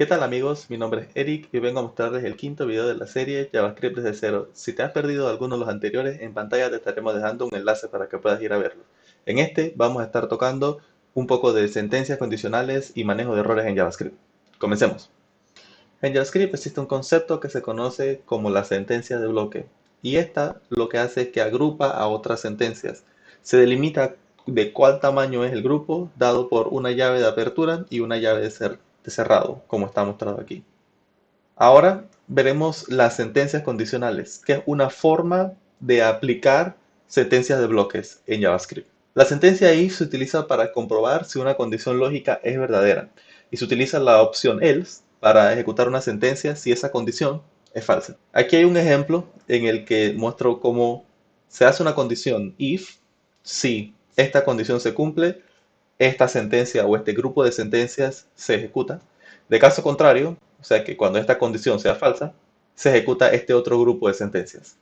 ¿Qué tal amigos? Mi nombre es Eric y vengo a mostrarles el quinto video de la serie JavaScript desde cero. Si te has perdido alguno de los anteriores, en pantalla te estaremos dejando un enlace para que puedas ir a verlo. En este vamos a estar tocando un poco de sentencias condicionales y manejo de errores en JavaScript. Comencemos. En JavaScript existe un concepto que se conoce como la sentencia de bloque, y esta lo que hace es que agrupa a otras sentencias. Se delimita de cuál tamaño es el grupo dado por una llave de apertura y una llave de cerrado, como está mostrado aquí. Ahora veremos las sentencias condicionales, que es una forma de aplicar sentencias de bloques en JavaScript. La sentencia if se utiliza para comprobar si una condición lógica es verdadera, y se utiliza la opción else para ejecutar una sentencia si esa condición es falsa. Aquí hay un ejemplo en el que muestro cómo se hace una condición if, si esta condición se cumple, esta sentencia o este grupo de sentencias se ejecuta. De caso contrario, o sea que cuando esta condición sea falsa, se ejecuta este otro grupo de sentencias.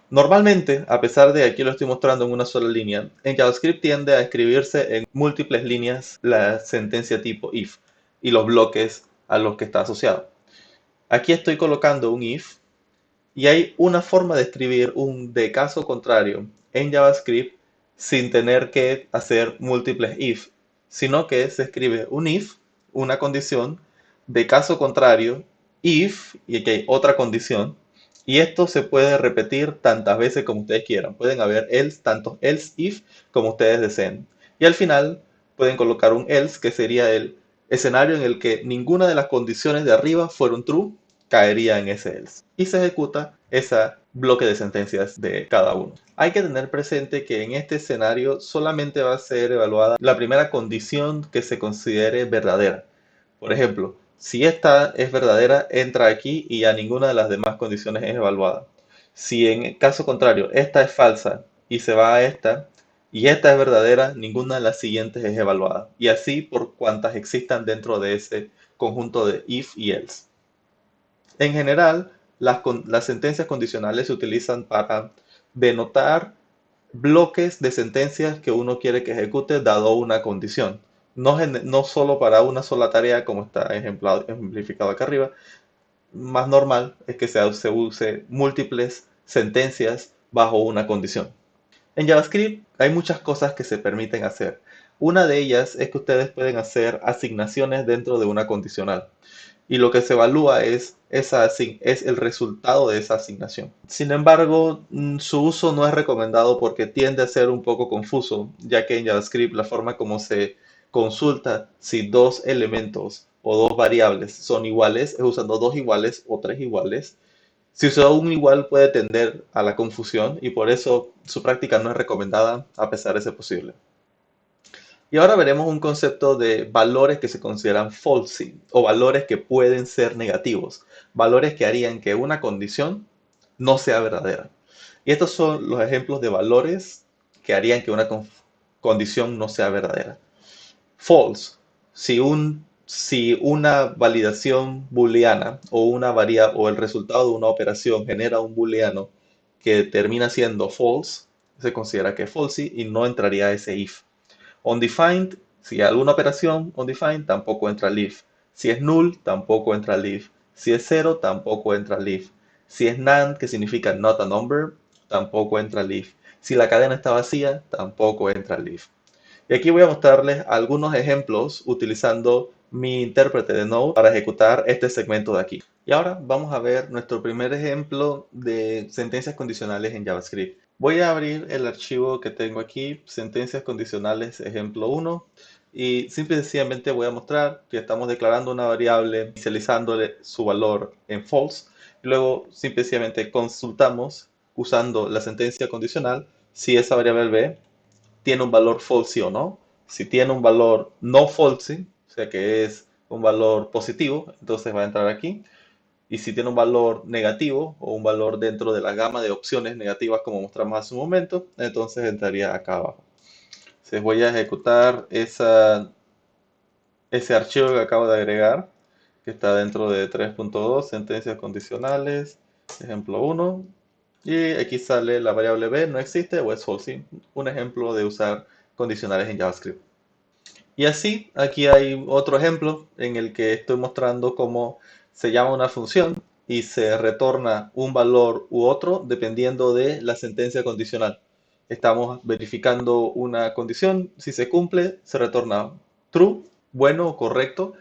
Normalmente, a pesar de aquí lo estoy mostrando en una sola línea, en JavaScript tiende a escribirse en múltiples líneas la sentencia tipo if y los bloques a los que está asociado. Aquí estoy colocando un if y hay una forma de escribir un de caso contrario en JavaScript sin tener que hacer múltiples if, sino que se escribe un if, una condición, de caso contrario, if, y aquí hay otra condición, y esto se puede repetir tantas veces como ustedes quieran. Pueden haber else, tantos else if como ustedes deseen. Y al final pueden colocar un else, que sería el escenario en el que ninguna de las condiciones de arriba fueron true, caería en ese else. Y se ejecuta ese bloque de sentencias de cada uno. Hay que tener presente que en este escenario solamente va a ser evaluada la primera condición que se considere verdadera. Por ejemplo, si esta es verdadera, entra aquí y ya ninguna de las demás condiciones es evaluada. Si en caso contrario, esta es falsa y se va a esta, y esta es verdadera, ninguna de las siguientes es evaluada. Y así por cuantas existan dentro de ese conjunto de if y else. En general, las sentencias condicionales se utilizan para denotar bloques de sentencias que uno quiere que ejecute dado una condición. No solo para una sola tarea como está ejemplificado acá arriba. Más normal es que se use múltiples sentencias bajo una condición. En JavaScript hay muchas cosas que se permiten hacer. Una de ellas es que ustedes pueden hacer asignaciones dentro de una condicional, y lo que se evalúa es el resultado de esa asignación. Sin embargo, su uso no es recomendado porque tiende a ser un poco confuso, ya que en JavaScript la forma como se consulta si dos elementos o dos variables son iguales es usando dos iguales o tres iguales. Si usa un igual puede tender a la confusión y por eso su práctica no es recomendada a pesar de ser posible. Y ahora veremos un concepto de valores que se consideran falsy o valores que pueden ser negativos, valores que harían que una condición no sea verdadera. Y estos son los ejemplos de valores que harían que una condición no sea verdadera. False, si una validación booleana o o el resultado de una operación genera un booleano que termina siendo false, se considera que es falsy y no entraría ese if. Undefined, si hay alguna operación undefined, tampoco entra leaf. Si es null, tampoco entra leaf. Si es cero, tampoco entra leaf. Si es none, que significa not a number, tampoco entra leaf. Si la cadena está vacía, tampoco entra leaf. Y aquí voy a mostrarles algunos ejemplos utilizando mi intérprete de Node para ejecutar este segmento de aquí. Y ahora vamos a ver nuestro primer ejemplo de sentencias condicionales en JavaScript. Voy a abrir el archivo que tengo aquí, sentencias condicionales ejemplo 1, y simple y sencillamente voy a mostrar que estamos declarando una variable inicializándole su valor en false, y luego simple y sencillamente consultamos usando la sentencia condicional si esa variable b tiene un valor false o no. Si tiene un valor no false, o sea que es un valor positivo, entonces va a entrar aquí. Y si tiene un valor negativo o un valor dentro de la gama de opciones negativas como mostramos hace un momento, entonces entraría acá abajo. Entonces voy a ejecutar ese archivo que acabo de agregar, que está dentro de 3.2, sentencias condicionales, ejemplo 1. Y aquí sale la variable b, no existe o es false. Un ejemplo de usar condicionales en JavaScript. Y así, aquí hay otro ejemplo en el que estoy mostrando cómo se llama una función y se retorna un valor u otro dependiendo de la sentencia condicional. Estamos verificando una condición, si se cumple, se retorna true, bueno o correcto,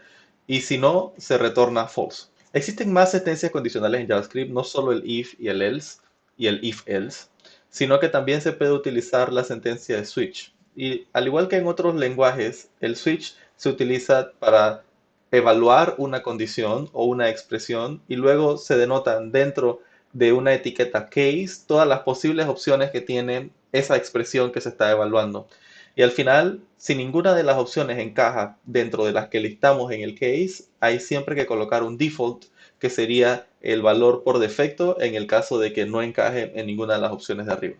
y si no, se retorna false. Existen más sentencias condicionales en JavaScript, no solo el if y el else y el if else, sino que también se puede utilizar la sentencia de switch. Y al igual que en otros lenguajes, el switch se utiliza para evaluar una condición o una expresión y luego se denotan dentro de una etiqueta case todas las posibles opciones que tiene esa expresión que se está evaluando. Y al final, si ninguna de las opciones encaja dentro de las que listamos en el case, hay siempre que colocar un default, que sería el valor por defecto en el caso de que no encaje en ninguna de las opciones de arriba.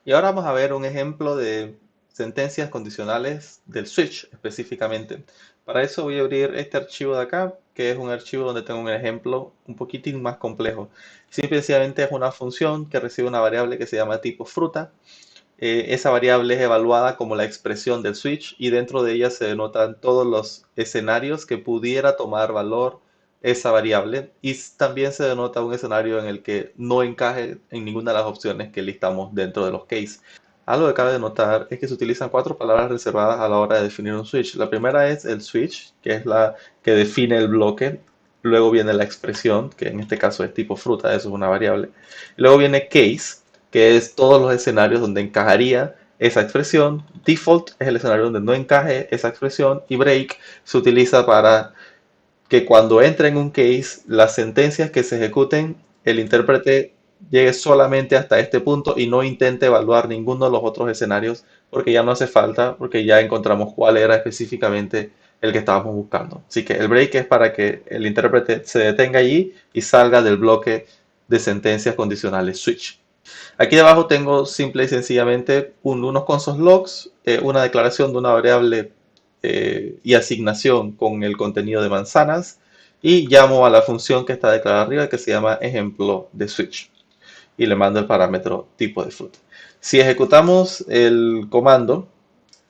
Y ahora vamos a ver un ejemplo de sentencias condicionales del switch específicamente. Para eso voy a abrir este archivo de acá, que es un archivo donde tengo un ejemplo un poquitín más complejo. Simplemente es una función que recibe una variable que se llama tipo fruta. Esa variable es evaluada como la expresión del switch y dentro de ella se denotan todos los escenarios que pudiera tomar valor esa variable y también se denota un escenario en el que no encaje en ninguna de las opciones que listamos dentro de los case. Algo que cabe de notar es que se utilizan cuatro palabras reservadas a la hora de definir un switch. La primera es el switch, que es la que define el bloque. Luego viene la expresión, que en este caso es tipo fruta, eso es una variable. Luego viene case, que es todos los escenarios donde encajaría esa expresión. Default es el escenario donde no encaje esa expresión. Y break se utiliza para que cuando entre en un case, las sentencias que se ejecuten, el intérprete llegue solamente hasta este punto y no intente evaluar ninguno de los otros escenarios porque ya no hace falta, porque ya encontramos cuál era específicamente el que estábamos buscando. Así que el break es para que el intérprete se detenga allí y salga del bloque de sentencias condicionales switch. Aquí debajo tengo simple y sencillamente unos console logs, una declaración de una variable y asignación con el contenido de manzanas y llamo a la función que está declarada arriba que se llama ejemplo de switch y le mando el parámetro tipo de fruta. Si ejecutamos el comando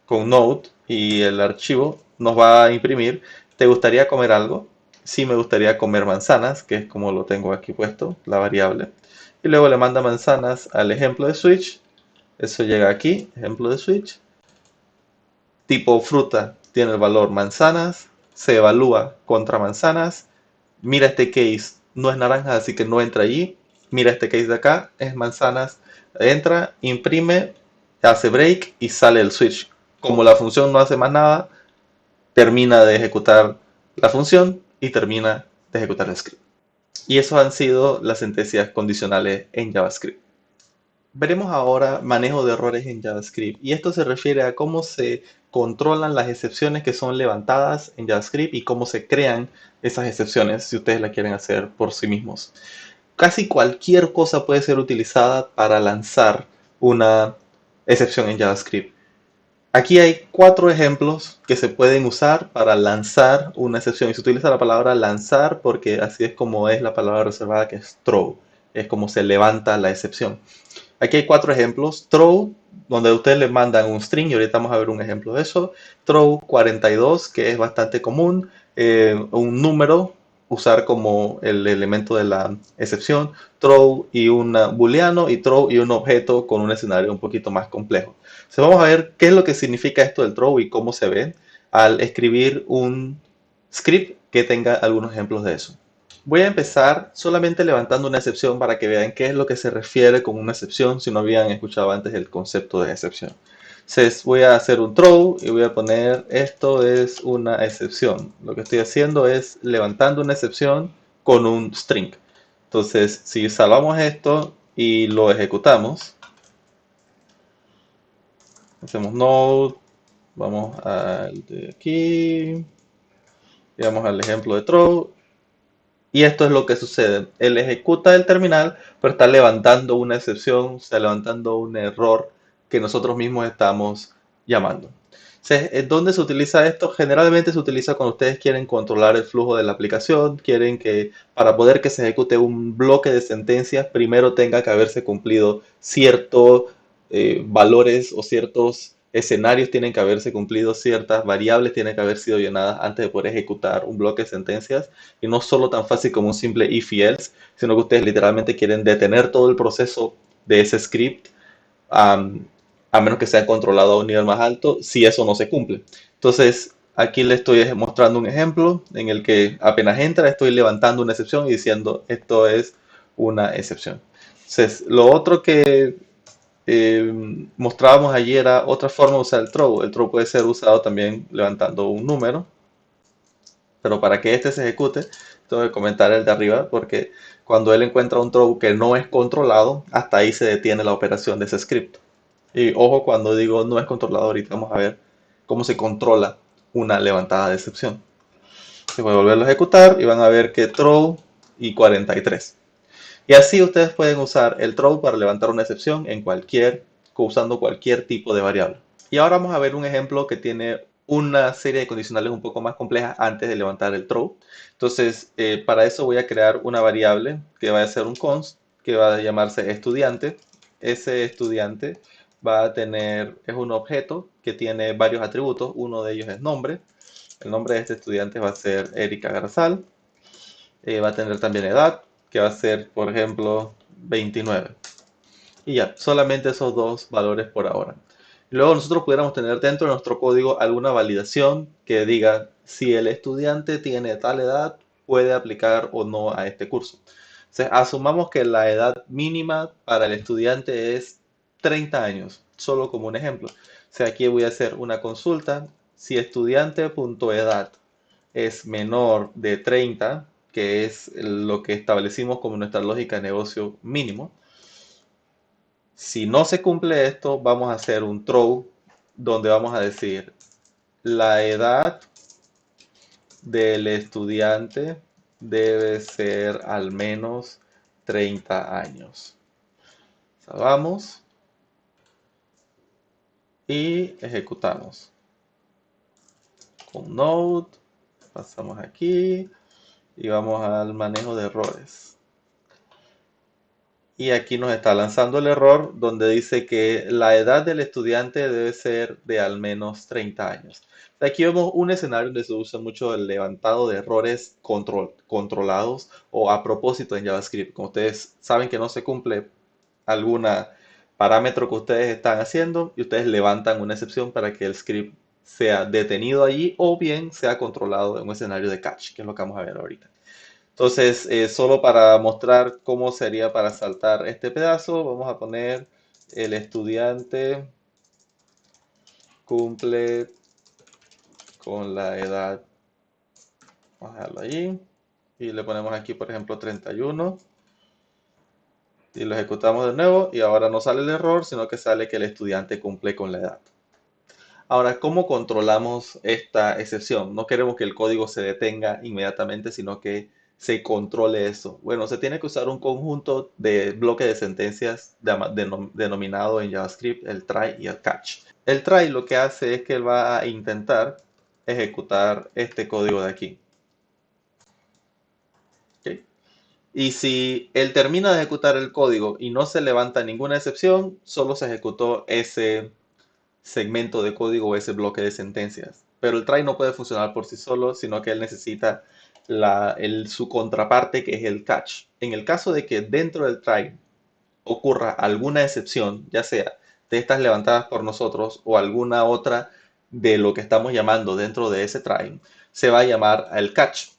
con node y el archivo nos va a imprimir ¿te gustaría comer algo? Sí, me gustaría comer manzanas, que es como lo tengo aquí puesto, la variable. Y luego le manda manzanas al ejemplo de switch. Eso llega aquí, ejemplo de switch. Tipo fruta tiene el valor manzanas, se evalúa contra manzanas. Mira este case, no es naranja, así que no entra allí. Mira este case de acá, es manzanas. Entra, imprime, hace break y sale el switch. Como la función no hace más nada, termina de ejecutar la función y termina de ejecutar el script. Y esos han sido las sentencias condicionales en JavaScript. Veremos ahora manejo de errores en JavaScript y esto se refiere a cómo se controlan las excepciones que son levantadas en JavaScript y cómo se crean esas excepciones si ustedes la quieren hacer por sí mismos. Casi cualquier cosa puede ser utilizada para lanzar una excepción en JavaScript. Aquí hay cuatro ejemplos que se pueden usar para lanzar una excepción y se utiliza la palabra lanzar porque así es como es la palabra reservada que es throw, es como se levanta la excepción. Aquí hay cuatro ejemplos. Throw, donde ustedes le mandan un string, y ahorita vamos a ver un ejemplo de eso. Throw 42, que es bastante común. Un número, usar como el elemento de la excepción. Throw y un booleano, y throw y un objeto con un escenario un poquito más complejo. Entonces vamos a ver qué es lo que significa esto del throw y cómo se ve al escribir un script que tenga algunos ejemplos de eso. Voy a empezar solamente levantando una excepción para que vean qué es lo que se refiere con una excepción si no habían escuchado antes el concepto de excepción. Entonces voy a hacer un throw y voy a poner esto es una excepción. Lo que estoy haciendo es levantando una excepción con un string. Entonces si salvamos esto y lo ejecutamos, hacemos node, vamos al de aquí, y vamos al ejemplo de throw. Y esto es lo que sucede. Él ejecuta el terminal, pero está levantando una excepción, está levantando un error que nosotros mismos estamos llamando. Entonces, ¿dónde se utiliza esto? Generalmente se utiliza cuando ustedes quieren controlar el flujo de la aplicación, quieren que para poder que se ejecute un bloque de sentencias, primero tenga que haberse cumplido ciertos valores o ciertos escenarios tienen que haberse cumplido, ciertas variables tienen que haber sido llenadas antes de poder ejecutar un bloque de sentencias, y no solo tan fácil como un simple if y else, sino que ustedes literalmente quieren detener todo el proceso de ese script, um, a menos que sea controlado a un nivel más alto, si eso no se cumple. Entonces, aquí le estoy mostrando un ejemplo en el que apenas entra, estoy levantando una excepción y diciendo esto es una excepción. Entonces, lo otro que mostrábamos ayer era otra forma de usar el throw. El throw puede ser usado también levantando un número, pero para que este se ejecute, tengo que comentar el de arriba, porque cuando él encuentra un throw que no es controlado, hasta ahí se detiene la operación de ese script. Y ojo, cuando digo no es controlado, ahorita vamos a ver cómo se controla una levantada de excepción. Se puede volverlo a ejecutar y van a ver que throw y 43. Y así ustedes pueden usar el throw para levantar una excepción usando cualquier tipo de variable. Y ahora vamos a ver un ejemplo que tiene una serie de condicionales un poco más complejas antes de levantar el throw. Entonces, para eso voy a crear una variable que va a ser un const, que va a llamarse estudiante. Ese estudiante va a tener, es un objeto que tiene varios atributos. Uno de ellos es nombre. El nombre de este estudiante va a ser Erika Garzal. Va a tener también edad, que va a ser, por ejemplo, 29. Y ya, solamente esos dos valores por ahora. Luego nosotros pudiéramos tener dentro de nuestro código alguna validación que diga si el estudiante tiene tal edad, puede aplicar o no a este curso. O sea, asumamos que la edad mínima para el estudiante es 30 años, solo como un ejemplo. O sea, aquí voy a hacer una consulta. Si estudiante.edad es menor de 30, que es lo que establecimos como nuestra lógica de negocio mínimo. Si no se cumple esto, vamos a hacer un throw donde vamos a decir la edad del estudiante debe ser al menos 30 años. Vamos y ejecutamos. Con Node, pasamos aquí y vamos al manejo de errores. Y aquí nos está lanzando el error donde dice que la edad del estudiante debe ser de al menos 30 años. Aquí vemos un escenario donde se usa mucho el levantado de errores controlados o a propósito en JavaScript. Como ustedes saben que no se cumple alguna parámetro que ustedes están haciendo y ustedes levantan una excepción para que el script sea detenido allí o bien sea controlado en un escenario de catch, que es lo que vamos a ver ahorita. Entonces, solo para mostrar cómo sería para saltar este pedazo, vamos a poner el estudiante cumple con la edad. Vamos a dejarlo ahí. Y le ponemos aquí, por ejemplo, 31. Y lo ejecutamos de nuevo y ahora no sale el error, sino que sale que el estudiante cumple con la edad. Ahora, ¿cómo controlamos esta excepción? No queremos que el código se detenga inmediatamente, sino que se controle eso. Bueno, se tiene que usar un conjunto de bloques de sentencias denominado en JavaScript el try y el catch. El try lo que hace es que él va a intentar ejecutar este código de aquí. ¿Ok? Y si él termina de ejecutar el código y no se levanta ninguna excepción, solo se ejecutó ese segmento de código o ese bloque de sentencias. Pero el try no puede funcionar por sí solo, sino que él necesita su contraparte, que es el catch. En el caso de que dentro del try ocurra alguna excepción, ya sea de estas levantadas por nosotros o alguna otra de lo que estamos llamando dentro de ese try, se va a llamar el catch.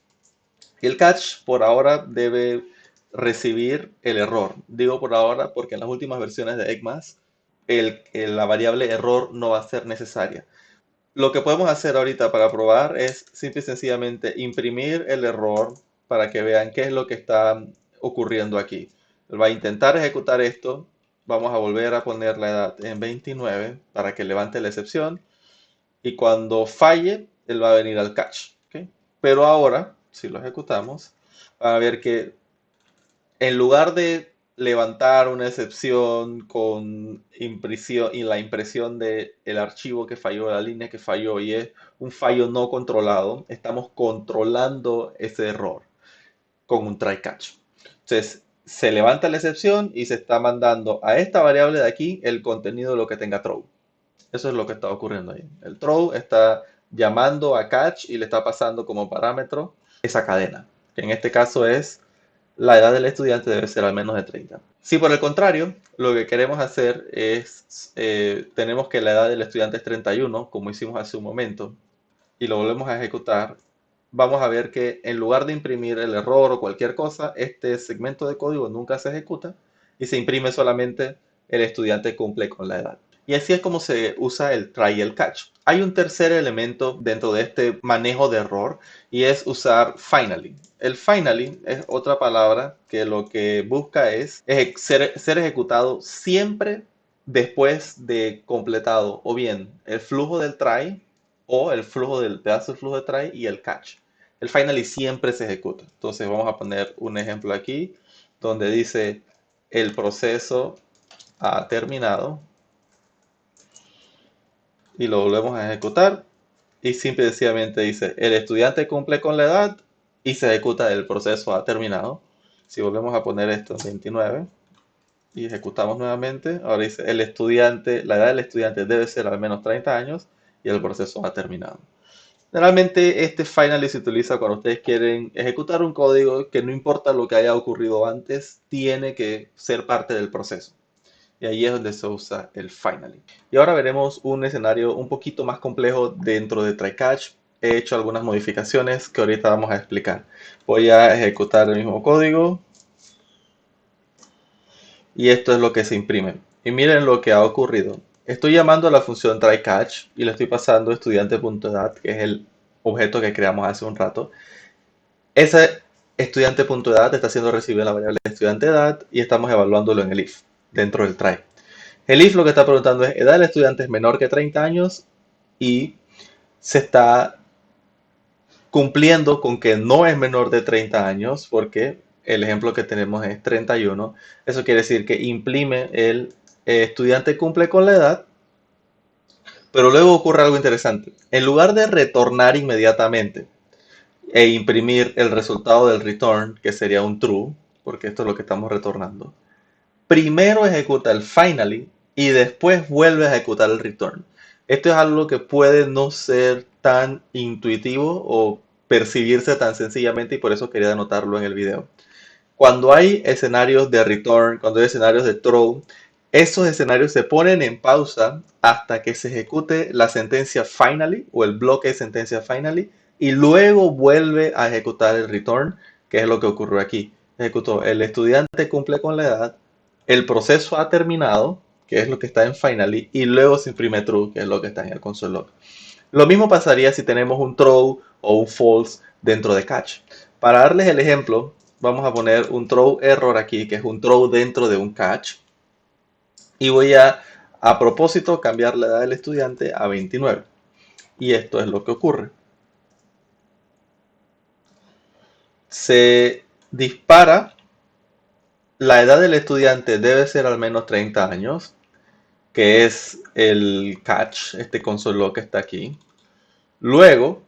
Y el catch por ahora debe recibir el error. Digo por ahora porque en las últimas versiones de ECMAScript la variable error no va a ser necesaria. Lo que podemos hacer ahorita para probar es simple y sencillamente imprimir el error para que vean qué es lo que está ocurriendo aquí. Él va a intentar ejecutar esto. Vamos a volver a poner la edad en 29 para que levante la excepción. Y cuando falle, él va a venir al catch. ¿Okay? Pero ahora, si lo ejecutamos, van a ver que en lugar de levantar una excepción con impresión y la impresión del archivo que falló, la línea que falló y es un fallo no controlado, estamos controlando ese error con un try catch. Entonces, se levanta la excepción y se está mandando a esta variable de aquí el contenido de lo que tenga throw. Eso es lo que está ocurriendo ahí. El throw está llamando a catch y le está pasando como parámetro esa cadena, que en este caso es la edad del estudiante debe ser al menos de 30. Si por el contrario, lo que queremos hacer es, tenemos que la edad del estudiante es 31, como hicimos hace un momento, y lo volvemos a ejecutar, vamos a ver que en lugar de imprimir el error o cualquier cosa, este segmento de código nunca se ejecuta y se imprime solamente el estudiante cumple con la edad. Y así es como se usa el try y el catch. Hay un tercer elemento dentro de este manejo de error y es usar finally. El finally es otra palabra que lo que busca es ser ejecutado siempre después de completado o bien el flujo del try o el flujo del pedazo de flujo de try y el catch. El finally siempre se ejecuta. Entonces vamos a poner un ejemplo aquí donde dice el proceso ha terminado y lo volvemos a ejecutar y simple y sencillamente dice el estudiante cumple con la edad y se ejecuta el proceso ha terminado. Si volvemos a poner esto en 29 y ejecutamos nuevamente, ahora dice el estudiante, la edad del estudiante debe ser al menos 30 años y el proceso ha terminado. Generalmente este finally se utiliza cuando ustedes quieren ejecutar un código que no importa lo que haya ocurrido antes, tiene que ser parte del proceso. Y ahí es donde se usa el finally. Y ahora veremos un escenario un poquito más complejo dentro de try-catch. He hecho algunas modificaciones que ahorita vamos a explicar. Voy a ejecutar el mismo código. Y esto es lo que se imprime. Y miren lo que ha ocurrido. Estoy llamando a la función try-catch y le estoy pasando estudiante.edad, que es el objeto que creamos hace un rato. Ese estudiante.edad está siendo recibido en la variable estudiante.edad y estamos evaluándolo en el if, dentro del try. El if lo que está preguntando es, edad del estudiante es menor que 30 años y se está cumpliendo con que no es menor de 30 años porque el ejemplo que tenemos es 31. Eso quiere decir que imprime el estudiante cumple con la edad, pero luego ocurre algo interesante. En lugar de retornar inmediatamente e imprimir el resultado del return, que sería un true, porque esto es lo que estamos retornando, primero ejecuta el finally y después vuelve a ejecutar el return. Esto es algo que puede no ser tan intuitivo o percibirse tan sencillamente y por eso quería anotarlo en el video. Cuando hay escenarios de return, cuando hay escenarios de throw, esos escenarios se ponen en pausa hasta que se ejecute la sentencia finally o el bloque de sentencia finally y luego vuelve a ejecutar el return, que es lo que ocurrió aquí. Ejecutó el estudiante cumple con la edad, el proceso ha terminado, que es lo que está en finally, y luego se imprime true, que es lo que está en el console log. Lo mismo pasaría si tenemos un throw o un false dentro de catch. Para darles el ejemplo, vamos a poner un throw error aquí, que es un throw dentro de un catch. Y voy a propósito, cambiar la edad del estudiante a 29. Y esto es lo que ocurre. Se dispara, la edad del estudiante debe ser al menos 30 años, que es el catch, este console log que está aquí. Luego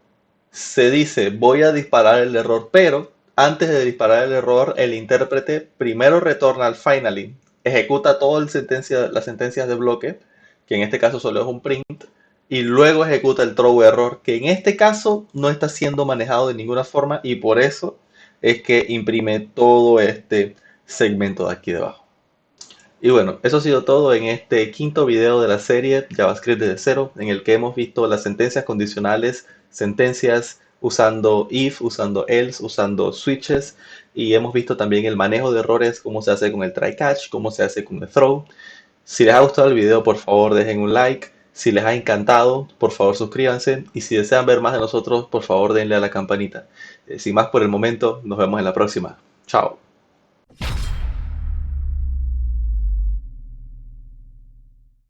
se dice voy a disparar el error, pero antes de disparar el error, el intérprete primero retorna al finally, ejecuta todas las sentencias de bloque, que en este caso solo es un print, y luego ejecuta el throw error, que en este caso no está siendo manejado de ninguna forma y por eso es que imprime todo este segmento de aquí debajo. Y bueno, eso ha sido todo en este quinto video de la serie JavaScript desde cero, en el que hemos visto las sentencias condicionales, sentencias usando if, usando else, usando switches, y hemos visto también el manejo de errores, cómo se hace con el try catch, cómo se hace con el throw. Si les ha gustado el video, por favor dejen un like. Si les ha encantado, por favor suscríbanse. Y si desean ver más de nosotros, por favor denle a la campanita. Sin más por el momento, nos vemos en la próxima. Chao.